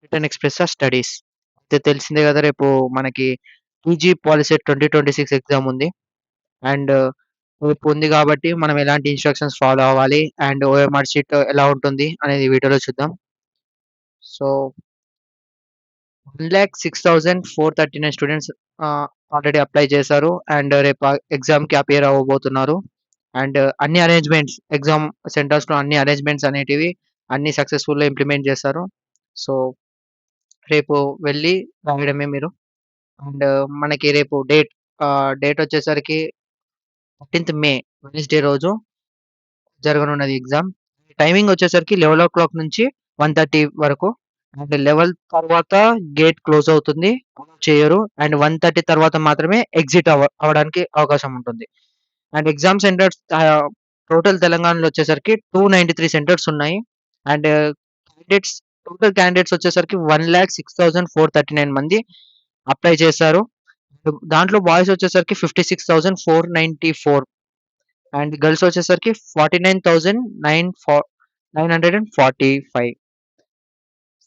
Return express studies. అయితే తెలిసిందే గదా! రేపు మనకి పీజీ పాలిసెట్ 2026 ఎగ్జామ్ ఉంది. అండ్ రేపు ఉంది గాబట్టి మనం ఎలాంటి ఇన్‌స్ట్రక్షన్స్ ఫాలో అవ్వాలి అండ్ ఓఎంఆర్ షీట్ ఎలా ఉంటుంది అనేది ఈ వీడియోలో చూద్దాం. సో 1,06,439 స్టూడెంట్స్ ఆల్రెడీ అప్లై చేశారు. అండ్ రేపు ఎగ్జామ్‌కి అపియర్ అవ్వబోతున్నారు. అండ్ అన్ని అరేంజ్‌మెంట్స్ ఎగ్జామ్ సెంటర్స్‌లో అన్ని అరేంజ్‌మెంట్స్ అనేటివి అన్నీ సక్సెస్‌ఫుల్‌గా ఇంప్లిమెంట్ చేశారు. సో రేపు వెళ్లి రాయడమే మీరు. అండ్ మనకి రేపు డేట్ వచ్చేసరికి 13థ్ మే వెడ్నెస్‌డే రోజు జరగనున్నది ఎగ్జామ్. టైమింగ్ వచ్చేసరికి 11:00 నుంచి 1:30 వరకు. అండ్ 11 తర్వాత గేట్ క్లోజ్ అవుతుంది. చేయరు. అండ్ 1:30 తర్వాత మాత్రమే ఎగ్జిట్ అవ్వడానికి అవకాశం ఉంటుంది. అండ్ ఎగ్జామ్ సెంటర్స్ టోటల్ తెలంగాణలో వచ్చేసరికి 293 సెంటర్స్ ఉన్నాయి. అండ్ క్యాండిడేట్స్ టోటల్ క్యాండిడేట్స్ వచ్చేసరికి 1,06,439 మంది అప్లై చేశారు. దాంట్లో బాయ్స్ వచ్చేసరికి 56,494 అండ్ గర్ల్స్ వచ్చేసరికి 49,945.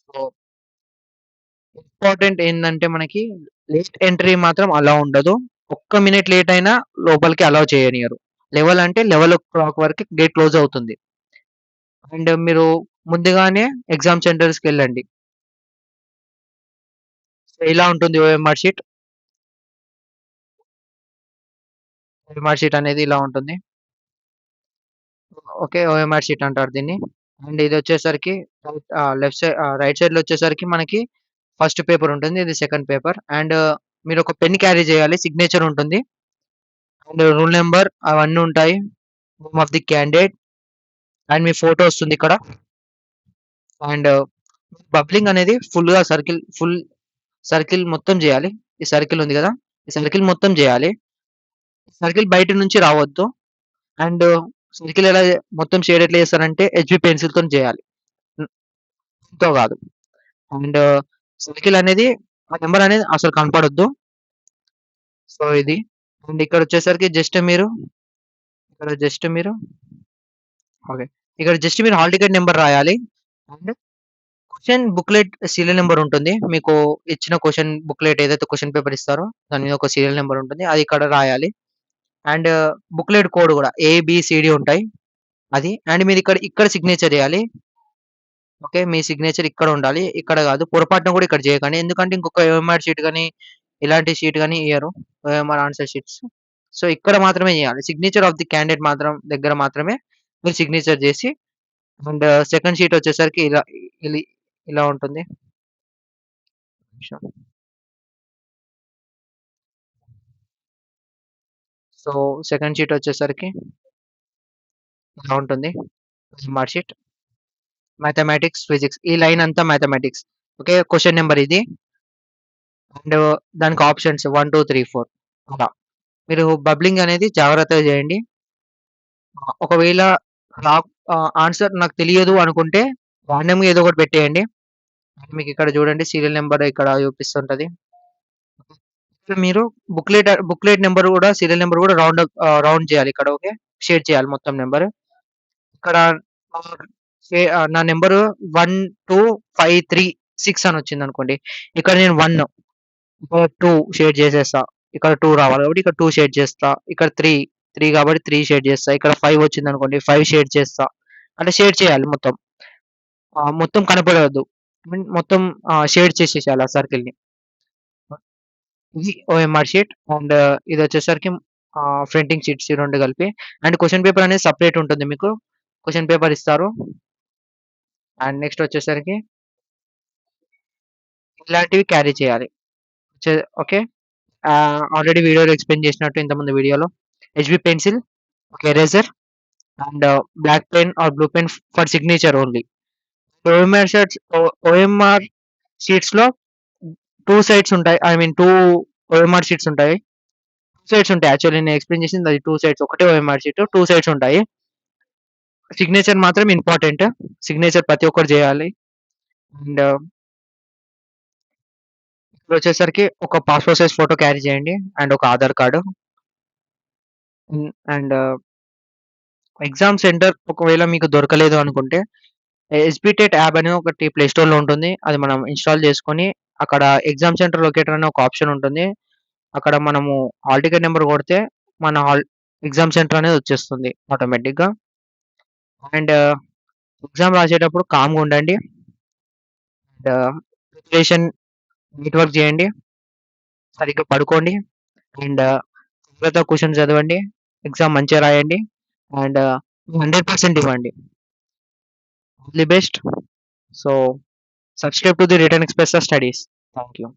సో, ఇంపార్టెంట్ ఏందంటే మనకి లేట్ ఎంట్రీ మాత్రం అలో ఉండదు. ఒక్క మినిట్ లేట్ అయినా లోపలికి అలౌ చేయనియరు. 11 అంటే 11:00 వరకి గేట్ క్లోజ్ అవుతుంది. అండ్ మీరు ముందుగానే ఎగ్జామ్ సెంటర్స్‌కెళ్ళండి. సో, ఇలా ఉంటుంది ఓఎంఆర్ షీట్. ఓఎంఆర్ షీట్ అనేది ఇలా ఉంటుంది. ఓకే. ఓఎంఆర్ షీట్ అంటారు దీన్ని. అండ్ ఇదొచ్చేసరికి లెఫ్ట్ సైడ్ రైట్ సైడ్‌లో వచ్చేసరికి మనకి ఫస్ట్ పేపర్ ఉంటుంది. ఇది సెకండ్ పేపర్. అండ్ మీరొక పెన్ క్యారీ చేయాలి. సిగ్నేచర్ ఉంటుంది. అండ్ రూల్ నంబర్ అవన్నీ ఉంటాయి. Name of the candidate and మీ ఫోటో వస్తుందిక్కడ. అండ్ బబ్లింగ్ అనేది ఫుల్ సర్కిల్ మొత్తం జేయాలి. ఈ సర్కిల్ ఉంది గదా! ఈ సర్కిల్ మొత్తం జేయాలి. సర్కిల్ బయట నుంచి రావద్దు. అండ్ సర్కిల్ మొత్తం షేడ్ ఎట్లా చేస్తారంటే హెచ్‌బీ పెన్సిల్‌తోని జేయాలి. హ్మ్. పెన్‌తో గాదు. అండ్ సర్కిల్ అనేది ఆ నంబర్ అనేది అసలు కనపడొద్దు. సో, ఇది. అండ్ ఇక్కడొచ్చేసరికి ఇక్కడ జస్ట్ మీరు ఓకే. ఇక్కడ జస్ట్ మీరు హాల్ టికెట్ నంబర్ రాయాలి. And question booklet serial number ఉంటుంది. మీకు ఇచ్చిన క్వెషన్ బుక్‌లెట్ ఏదైతే క్వెషన్ పేపర్ ఇస్తారో దాని మీద ఒక సీరియల్ నంబర్ ఉంటుంది. అది ఇక్కడ రాయాలి. అండ్ బుక్‌లెట్ కోడ్ గూడా ఏబీసీడీ ఉంటాయి. అది. అండ్ ఇక్కడ సిగ్నేచర్ జేయాలి. ఓకే. మీ సిగ్నేచర్ ఇక్కడ ఉండాలి. ఇక్కడ గాదు. పొరపాటున గూడా ఇక్కడ జేయకండి. ఎందుకంటే ఇంకొక ఓఎంఆర్ షీట్ గాని, ఇలాంటి షీట్ గాని ఇయ్యరు. OMR answer sheets. సో, ఇక్కడ మాత్రమే జేయాలి. సిగ్నేచర్ ఆఫ్ ది క్యాండిడేట్ దగ్గర మాత్రమే మీరు signature JC and second sheet వచ్చేసరికి ఇలి ఇలా ఉంటుంది. నిమిషం. సో, సెకండ్ షీట్ వచ్చేసరికి ఇలా ఉంటుంది. OMR sheet. మ్యాథమెటిక్స్, ఫిజిక్స్ ఈ లైన్ అంతా మ్యాథమెటిక్స్. ఓకే. క్వెషన్ నంబర్ ఇది. అండ్ దానికి ఆప్షన్స్ 1, 2, 3, 4 అలా. మీరు బబ్లింగ్ అనేది జాగ్రత్తగా జేయండి. ఒకవేళ ఆన్సర్ నాకు తెలియదు అనుకుంటే రాండమ్‌గా ఏదో ఒకటి పెట్టేయండి. మీకిక్కడ చూడండి సీరియల్ నంబర్ ఇక్కడ చూపిస్తుంటది. ఇక్కడ మీరు బుక్‌లెట్ నంబర్ గూడా సీరియల్ నంబర్ గూడా రౌండ్ చేయాలి ఇక్కడ ఓకే. షేర్ చేయాలి మొత్తం నంబర్. ఇక్కడ ఆహ్, నా నంబరు 1, 2, 5, 3, 6 అని వచ్చిందనుకోండి. ఇక్కడ నేను 1 ఇక్కడ 2 షేడ్ చేసేస్తా. ఇక్కడ 2 రావాలి కాబట్టి ఇక్కడ 2 షేడ్ చేస్తా. ఇక్కడ 3 కాబట్టి 3 షేడ్ చేస్తా. ఇక్కడ 5 వచ్చిందనుకోండి 5 షేడ్ చేస్తా. అంటే షేడ్ చేయాలి మొత్తం. మొత్తం కనపడవద్దు. మొత్తం షేడ్ చేసేసేయాలి ఆ సర్కిల్‌ని. ఇది ఓఎంఆర్ షీట్ అండ్ ఇదొచ్చేసరికి ప్రింటింగ్ షీట్స్ ఈ 2 కలిపి. అండ్ క్వెషన్ పేపర్ అనేది సెపరేట్ ఉంటుంది మీకు. క్వెషన్ పేపర్ ఇస్తారు. అండ్ నెక్స్ట్ వచ్చేసరికి ఇలాంటివి క్యారీ చేయాలి. చే ఓకే. ఆల్రెడీ వీడియోలో ఎక్స్‌ప్లెయిన్ చేసినట్టు ఇంతకుముందు వీడియోలో హెచ్‌బీ పెన్సిల్, ఒక eraser and black pen or blue pen for signature only. OMR sheets OMR షీట్స్‌లో 2 సైడ్స్ ఉంటాయి. ఐ మీన్ 2 ఓఎంఆర్ షీట్స్ ఉంటాయి. 2 సైడ్స్ ఉంటాయి. యాక్చువల్లీ నేను ఎక్స్‌ప్లెయిన్ చేసింది అది 2 సైడ్స్. ఒకటే ఓఎంఆర్ షీట్ 2 సైడ్స్ ఉంటాయి. సిగ్నేచర్ మాత్రం ఇంపార్టెంట్. సిగ్నేచర్ ప్రతి ఒక్కరు చేయాలి. అండ్ ఇప్పుడొచ్చేసరికి ఒక పాస్‌పోర్ట్ సైజ్ ఫోటో క్యారీ చేయండి. అండ్ ఒక Aadhaar card. And exam centre ఒకవేళ మీకు దొరకలేదు అనుకుంటే ఎస్బిటెట్ యాప్ అని ఒకటి ప్లే స్టోర్‌లో ఉంటుంది. అది మనం ఇన్‌స్టాల్ చేసుకొని, అక్కడ ఎగ్జామ్ సెంటర్ లొకేటర్ అనే ఒక ఆప్షన్ ఉంటుంది. అక్కడ మనము హాల్ టికెట్ నంబర్ కొడితే మన ఎగ్జామ్ సెంటర్ అనేది వచ్చేస్తుంది ఆటోమేటిక్‌గా. అండ్ ఎగ్జామ్ రాసేటప్పుడు కామ్‌గా ఉండండి. అండ్ ప్రిపరేషన్ నీట్ వర్క్ చేయండి. సరిగ్గా పడుకోండి. అండ్ జాగ్రత్తగా క్వెషన్స్ చదవండి. ఎగ్జామ్ మంచిగా రాయండి. అండ్ 100% ఇవ్వండి. All the best. So, subscribe to the Written Express Studies. Thank you.